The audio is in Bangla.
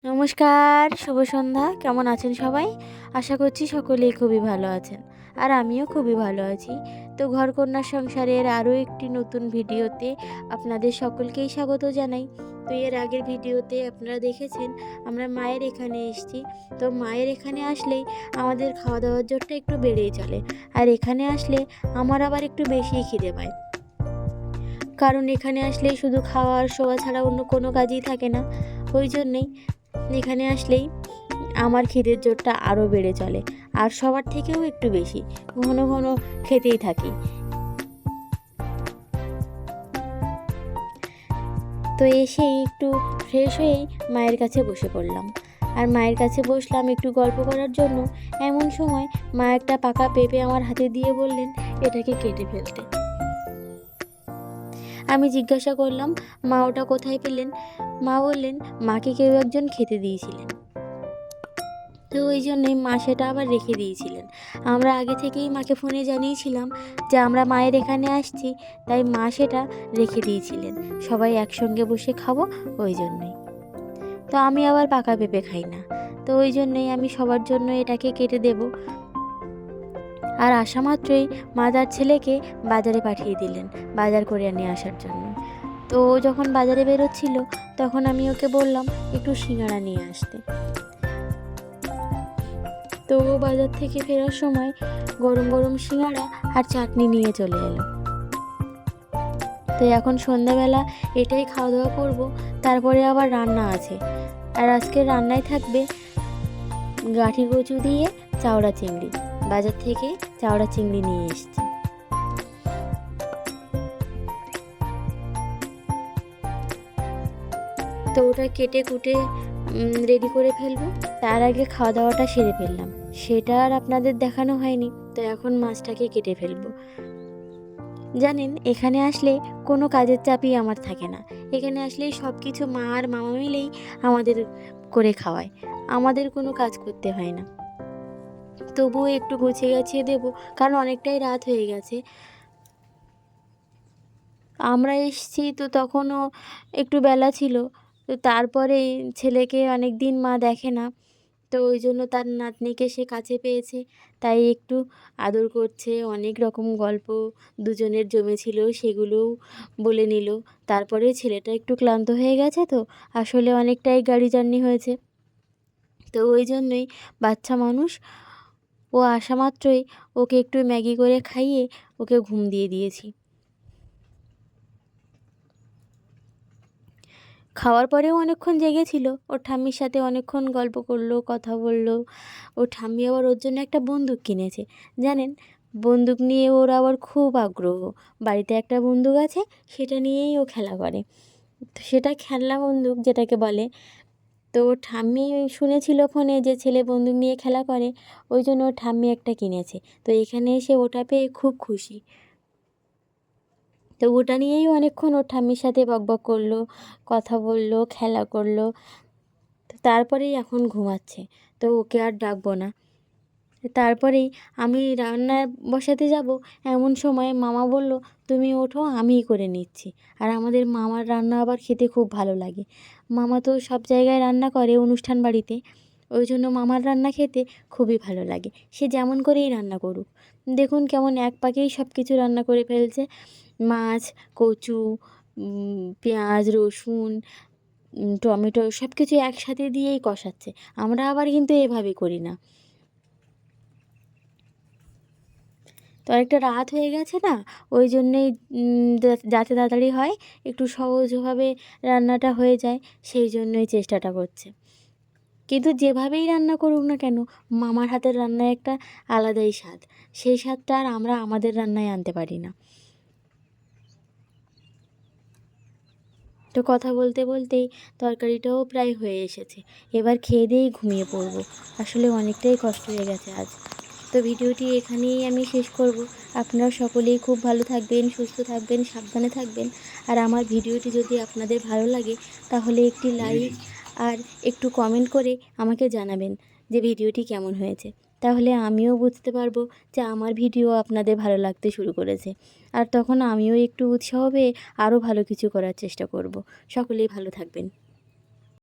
নমস্কার, শুভ সন্ধ্যা। কেমন আছেন সবাই? আশা করছি সকলেই খুবই ভালো আছেন। আর আমিও খুবই ভালো আছি। তো ঘরকন্যা সংসারের আরও একটি নতুন ভিডিওতে আপনাদের সকলকেই স্বাগত জানাই। তো এর আগের ভিডিওতে আপনারা দেখেছেন আমরা মায়ের এখানে এসেছি। তো মায়ের এখানে আসলেই আমাদের খাওয়া দাওয়ার জোরটা একটু বেড়েই চলে। আর এখানে আসলে আমার আবার একটু বেশিই খিদে পায়। কারণ এখানে আসলেই শুধু খাওয়া আর শোয়া ছাড়া অন্য কোনো কাজই থাকে না। ওই জন্যেই এখানে আসলেই আমার খিদের জোরটা আরও বেড়ে চলে, আর সবার থেকেও একটু বেশি ঘন ঘন খেতেই থাকি। তো এসেই একটু ফ্রেশ হয়েই মায়ের কাছে বসে পড়লাম। আর মায়ের কাছে বসলাম একটু গল্প করার জন্য। এমন সময় মা একটা পাকা পেঁপে আমার হাতে দিয়ে বললেন এটাকে কেটে ফেলতে। আমি জিজ্ঞাসা করলাম মা ওটা কোথায় পেলেন? মা বললেন মাকে কেউ একজন খেতে দিয়েছিলেন, তো ওই জন্যই মা সেটা আবার রেখে দিয়েছিলেন। আমরা আগে থেকেই মাকে ফোনে জানিয়েছিলাম যে আমরা মায়ের এখানে আসছি, তাই মা সেটা রেখে দিয়েছিলেন সবাই একসঙ্গে বসে খাবো, ওই জন্যই। তো আমি আবার পাকা পেঁপে খাই না, তো ওই জন্যই আমি সবার জন্য এটাকে কেটে দেব। আর আসা মাত্রই মা তার ছেলেকে বাজারে পাঠিয়ে দিলেন বাজার করে নিয়ে আসার জন্য। তো ও যখন বাজারে বেরোচ্ছিল তখন আমি ওকে বললাম একটু সিঙ্গাড়া নিয়ে আসতে। তো ও বাজার থেকে ফেরার সময় গরম গরম সিঙ্গাড়া আর চাটনি নিয়ে চলে এলো। তো এখন সন্ধ্যাবেলা এটাই খাওয়া দাওয়া করবো, তারপরে আবার রান্না আছে। আর আজকের রান্নায় থাকবে গাঁঠি কচু দিয়ে চাওড়া চিংড়ি। বাজার থেকে চাওড়া চিংড়ি নিয়ে এসেছি। তো ওটা কেটে কুটে রেডি করে ফেলবো। তার আগে খাওয়া দাওয়াটা সেরে ফেললাম, সেটা আর আপনাদের দেখানো হয়নি। তো এখন মাছটাকে কেটে ফেলবো। জানেন, এখানে আসলে কোনো কাজের চাপই আমার থাকে না। এখানে আসলেই সব কিছু মা আর মামা মিলেই আমাদের করে খাওয়ায়, আমাদের কোনো কাজ করতে হয় না। তবুও একটু গুছিয়ে গাছিয়ে দেবো, কারণ অনেকটাই রাত হয়ে গেছে। আমরা এসেছি তো তখনও একটু বেলা ছিল। তো তারপরে ছেলেকে অনেক দিন মা দেখে না, তো ওই জন্য তার নাতনিকে সে কাছে পেয়েছে, তাই একটু আদর করছে। অনেক রকম গল্প দুজনের জমেছিল, সেগুলোও বলে নিল। তারপরে ছেলেটা একটু ক্লান্ত হয়ে গেছে, তো আসলে অনেকটাই গাড়ি জার্নি হয়েছে, তো ওই জন্যই বাচ্চা মানুষ ও আসা মাত্রই ওকে একটু ম্যাগি করে খাইয়ে ওকে ঘুম দিয়ে দিয়েছি। খাওয়ার পরেও অনেকক্ষণ জেগেছিল, ওর ঠাম্মির সাথে অনেকক্ষণ গল্প করলো, কথা বললো। ওর ঠাম্মি আবার ওর জন্য একটা বন্দুক কিনেছে। জানেন, বন্দুক নিয়ে ওর আবার খুব আগ্রহ। বাড়িতে একটা বন্দুক আছে, সেটা নিয়েই ও খেলা করে। তো সেটা খেলনা বন্দুক যেটাকে বলে। তো ওর ঠাম্মি শুনেছিল ফোনে যে ছেলে বন্দুক নিয়ে খেলা করে, ওই জন্য ওর ঠাম্মি একটা কিনেছে। তো এখানে এসে ওটা পেয়ে খুব খুশি। তো ওটা নিয়েই অনেকক্ষণ ওর ঠাম্মির সাথে বকবক করলো, কথা বললো, খেলা করলো। তো তারপরেই এখন ঘুমাচ্ছে, তো ওকে আর ডাকবো না। তারপরেই আমি রান্না বসাতে যাব, এমন সময় মামা বলল তুমি ওঠো, আমিই করে নিচ্ছি। আর আমাদের মামার রান্না আবার খেতে খুব ভালো লাগে। মামা তো সব জায়গায় রান্না করে অনুষ্ঠান বাড়িতে, ওই জন্য মামার রান্না খেতে খুবই ভালো লাগে, সে যেমন করেই রান্না করুক। দেখুন কেমন এক পাকেই সব কিছু রান্না করে ফেলছে। মাছ, কচু, পেঁয়াজ, রসুন, টমেটো সব কিছু একসাথে দিয়েই কষাচ্ছে। আমরা আবার কিন্তু এভাবে করি না। তো অনেকটা রাত হয়ে গেছে না, ওই জন্যেই যাতে তাড়াতাড়ি হয়, একটু সহজভাবে রান্নাটা হয়ে যায়, সেই জন্যই চেষ্টাটা করছে। কিন্তু যেভাবেই রান্না করুক না কেন, মামার হাতের রান্নায় একটা আলাদাই স্বাদ। সেই স্বাদটা আর আমরা আমাদের রান্নায় আনতে পারি না। তো কথা বলতে বলতেই তরকারিটাও প্রায় হয়ে এসেছে। এবার খেয়ে দিয়েই ঘুমিয়ে পড়বো। আসলে অনেকটাই কষ্ট হয়ে গেছে আজ। তো ভিডিওটি এখানেই আমি শেষ করব। আপনারা সকলেই খুব ভালো থাকবেন, সুস্থ থাকবেন, সাবধানে থাকবেন। আর আমার ভিডিওটি যদি আপনাদের ভালো লাগে তাহলে একটি লাইক আর একটু কমেন্ট করে আমাকে জানাবেন যে ভিডিওটি কেমন হয়েছে। তাহলে আমিও বুঝতে পারবো যে আমার ভিডিও আপনাদের ভালো লাগতে শুরু করেছে। আর তখন আমিও একটু উৎসাহ পেয়ে আরও ভালো কিছু করার চেষ্টা করব। সকলেই ভালো থাকবেন।